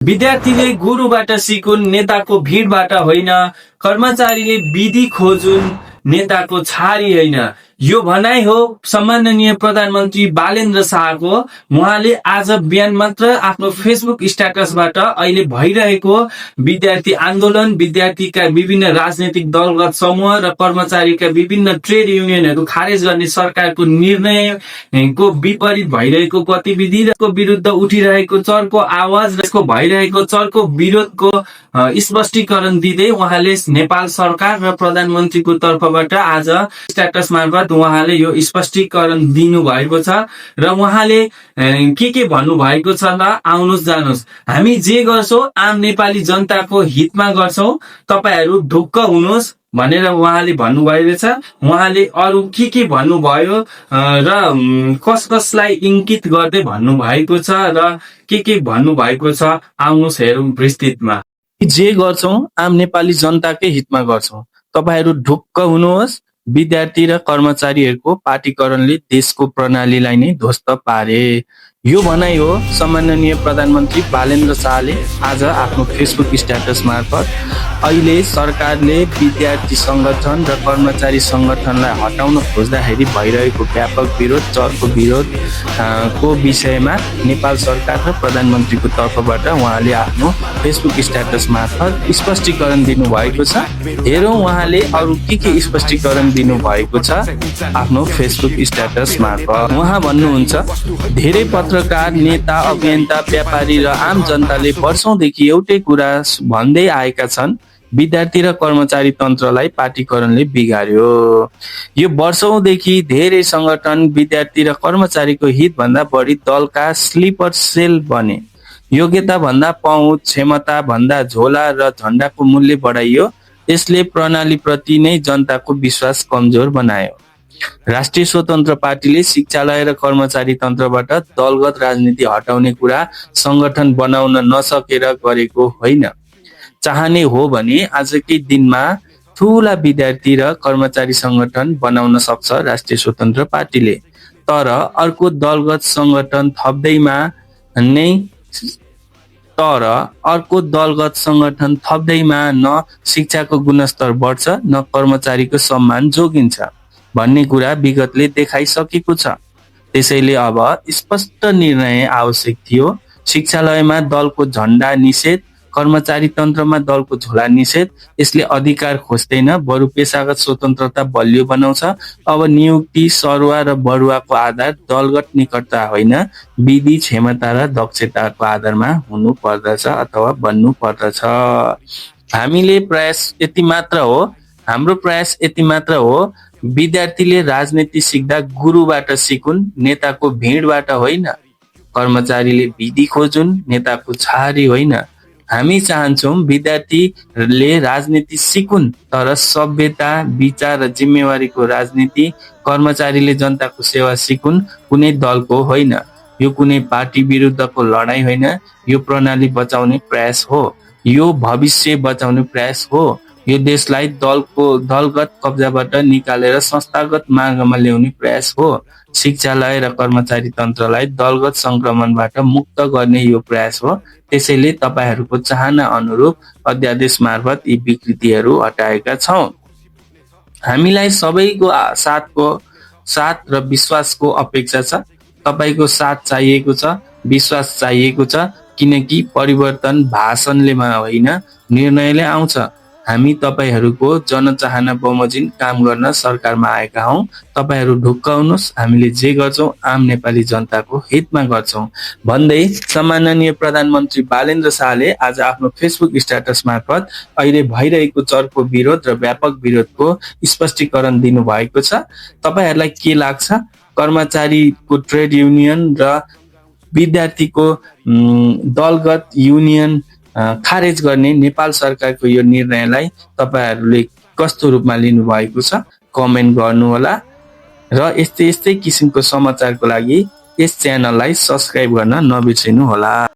विद्यार्थीले गुरुबाट सिकुन्, नेताको भिडबाट होइन। कर्मचारीले विधि खोजुन्, नेताको छारी होइन। यो भनाइ हो सम्माननीय प्रधानमन्त्री बालेन्द्र शाहको। उहाँले आज बिहान मात्र आफ्नो फेसबुक स्ट्याटसबाट अहिले भइरहेको विद्यार्थी आन्दोलन, विद्यार्थीका विभिन्न राजनैतिक दलगत समूह र कर्मचारीका विभिन्न ट्रेड युनियनहरू खारेज गर्ने सरकारको निर्णयको विपरीत भइरहेको गतिविधि र विरुद्ध उठिरहेको चर्को आवाज र यसको भइरहेको चर्को विरोधको स्पष्टीकरण दिँदै उहाँले नेपाल सरकार र प्रधानमन्त्रीको तर्फबाट आज स्ट्याटस मार्फत उहाँले यो स्पष्टीकरण दिनु भएको छ र उहाँले के भन्नुभएको छ ल आउनुहोस् जानुहोस्। हामी जे गर्छौं आम नेपाली जनताको हितमा गर्छौं, तपाईहरू ढुक्क हुनुहोस् भनेर उहाँले भन्नुभएको छ। उहाँले अरु के भन्नुभयो र कसलाई इंकित गर्दै भन्नुभएको छ र के भन्नुभएको छ आउनुहोस् हेरौं विस्तृतमा। जे गर्छौं आम नेपाली जनताकै हितमा गर्छौं, तपाईहरू ढुक्क हुनुहोस्। विद्यार्थी र कर्मचारीहरूको पार्टीकरणले देशको प्रणालीलाई नै ध्वस्त पारे। यो भनाइ हो सम्माननीय प्रधानमन्त्री बालेन्द्र शाहले आज आफ्नो फेसबुक स्ट्याटस मार्फत। अहिले सरकारले विद्यार्थी संगठन र कर्मचारी संगठनलाई हटाउन खोज्दाखेरि भइरहेको व्यापक विरोध, चर्को विरोध को विषयमा नेपाल सरकार र प्रधानमन्त्रीको तर्फबाट उहाँले आफ्नो फेसबुक स्ट्याटस मार्फत स्पष्टीकरण दिनुभएको छ। हेरौं उहाँले अरु के स्पष्टीकरण दिनुभएको छ आफ्नो फेसबुक स्ट्याटस मार्फत। उहाँ भन्नुहुन्छ, धेरै पत्रकार, नेता, अभियन्ता, व्यापारी र आम जनताले वर्षौंदेखि एउटै कुरा भन्दै आएका छन्, विद्यार्थी र कर्मचारी तन्त्रलाई पार्टीकरणले बिगार्यो। यो वर्षौंदेखि धेरै संगठन विद्यार्थी र कर्मचारीको हित भन्दा बढी दलका स्लिपर सेल बने। योग्यता भन्दा पहुँच, क्षमता भन्दा झोला र झण्डाको मूल्य बढाइयो। यसले प्रणाली प्रति नै जनताको विश्वास कमजोर बनायो। राष्ट्रिय स्वतन्त्र पार्टीले शिक्षालय र कर्मचारी तन्त्रबाट दलगत राजनीति हटाउने कुरा संगठन बनाउन नसकेर गरेको होइन। चाहने हो भने आजकै दिनमा ठूला विद्यार्थी र कर्मचारी संगठन बनाउन सक्छ राष्ट्रिय स्वतन्त्र पार्टीले। तर अर्को दलगत संगठन थप्दैमा न शिक्षाको गुणस्तर बढ्छ न कर्मचारीको सम्मान जोगिन्छ भन्ने कुरा विगतले देखाइसकेको छ। त्यसैले अब स्पष्ट निर्णय आवश्यक थियो। शिक्षालयमा दलको झण्डा निषेध, कर्मचारी तन्त्रमा दलको झोला निषेध। यसले अधिकार खोज्दैन, बरु पेशागत स्वतन्त्रता बलियो बनाउँछ। अब नियुक्ति, सरुवा र बढुवाको आधार दलगत निकटता होइन, विधि, क्षमता र दक्षताको आधारमा हुनु पर्दछ अथवा बन्नु पर्दछ। हाम्रो प्रयास यति मात्र हो, विद्यार्थीले राजनीति सिक्दा गुरुबाट सिकुन्, नेताको भिडबाट होइन। कर्मचारीले विधि खोजुन्, नेताको छारी होइन। हामी चाहन्छौं विद्यार्थीले राजनीति सिकुन्, तर सभ्यता, विचार र जिम्मेवारीको राजनीति। कर्मचारीले जनताको सेवा सिकुन्, कुनै दलको होइन। यो कुनै पार्टी विरुद्धको लडाई होइन, यो प्रणाली बचाउने प्रयास हो, यो भविष्य बचाउने प्रयास हो। यो देशलाई दलगत कब्जाबाट निकालेर संस्थागत मार्गमा ल्याउने प्रयास हो। शिक्षालय र कर्मचारी तन्त्रलाई दलगत संक्रमणबाट मुक्त गर्ने यो प्रयास हो। त्यसैले तपाईहरूको चाहना अनुरूप अध्यादेश मार्फत यी विकृतिहरू हटाएका छौं। हामीलाई सबैको साथ र विश्वासको अपेक्षा छ। तपाईको साथ चाहिएको छ, विश्वास चाहिएको छ, किनकि परिवर्तन भाषणले होइन, निर्णयले आउँछ। हामी तपाईहरूको जनचाहना बमोजिम काम गर्न सरकारमा आएका हौं। तपाईहरू ढुक्क हुनुहोस्, हामीले जे गर्छौं आम नेपाली जनताको हितमा गर्छौं भन्दै सम्माननीय प्रधानमन्त्री बालेन्द्र शाहले आज आफ्नो फेसबुक स्ट्याटस मार्फत अहिले भइरहेको चर्को विरोध र व्यापक विरोधको स्पष्टीकरण दिनुभएको छ। तपाईहरूलाई के लाग्छ? कर्मचारीको ट्रेड युनियन र विद्यार्थीको दलगत युनियन खारेज गर्ने नेपाल सरकारको यो निर्णयलाई तपाईहरूले कस्तो रूपमा लिनु भएको छ कमेन्ट गर्नुहोला र यस्तै किसिमको समाचारको लागि यस च्यानललाई सब्स्क्राइब गर्न नबिर्सिनु होला।